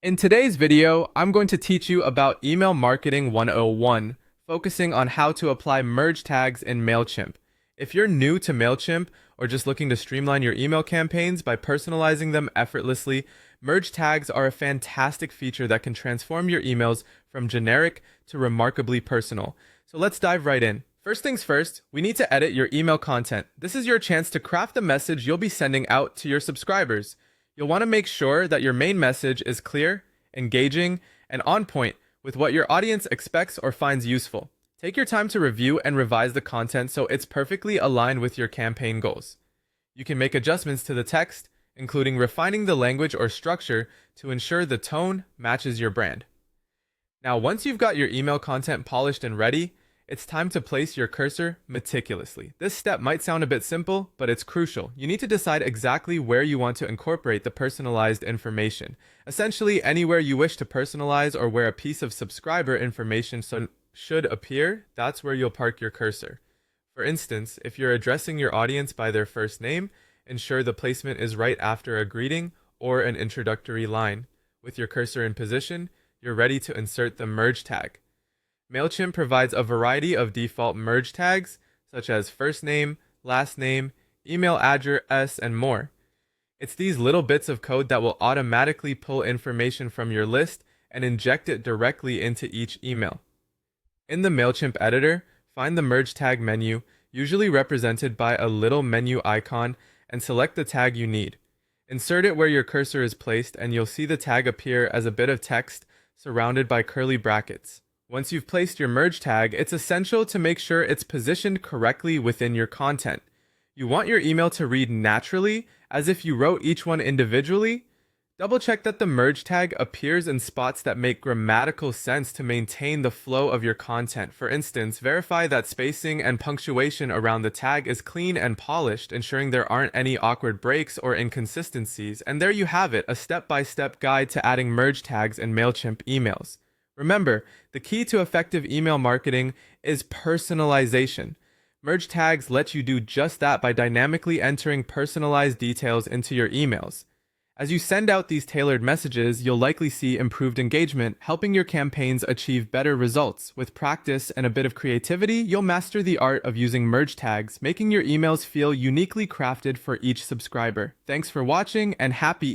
In today's video, I'm going to teach you about Email Marketing 101, focusing on how to apply merge tags in Mailchimp. If you're new to Mailchimp or just looking to streamline your email campaigns by personalizing them effortlessly, merge tags are a fantastic feature that can transform your emails from generic to remarkably personal. So let's dive right in. First things first, we need to edit your email content. This is your chance to craft the message you'll be sending out to your subscribers. You'll want to make sure that your main message is clear, engaging, and on point with what your audience expects or finds useful. Take your time to review and revise the content so it's perfectly aligned with your campaign goals. You can make adjustments to the text, including refining the language or structure to ensure the tone matches your brand. Now, once you've got your email content polished and ready, it's time to place your cursor meticulously. This step might sound a bit simple, but it's crucial. You need to decide exactly where you want to incorporate the personalized information. Essentially, anywhere you wish to personalize or where a piece of subscriber information should appear, that's where you'll park your cursor. For instance, if you're addressing your audience by their first name, ensure the placement is right after a greeting or an introductory line. With your cursor in position, you're ready to insert the merge tag. Mailchimp provides a variety of default merge tags, such as first name, last name, email address, and more. It's these little bits of code that will automatically pull information from your list and inject it directly into each email. In the Mailchimp editor, find the merge tag menu, usually represented by a little menu icon, and select the tag you need. Insert it where your cursor is placed, and you'll see the tag appear as a bit of text surrounded by curly brackets. Once you've placed your merge tag, it's essential to make sure it's positioned correctly within your content. You want your email to read naturally, as if you wrote each one individually. Double check that the merge tag appears in spots that make grammatical sense to maintain the flow of your content. For instance, verify that spacing and punctuation around the tag is clean and polished, ensuring there aren't any awkward breaks or inconsistencies. And there you have it, a step-by-step guide to adding merge tags in Mailchimp emails. Remember, the key to effective email marketing is personalization. Merge tags let you do just that by dynamically entering personalized details into your emails. As you send out these tailored messages, you'll likely see improved engagement, helping your campaigns achieve better results. With practice and a bit of creativity, you'll master the art of using merge tags, making your emails feel uniquely crafted for each subscriber. Thanks for watching, and happy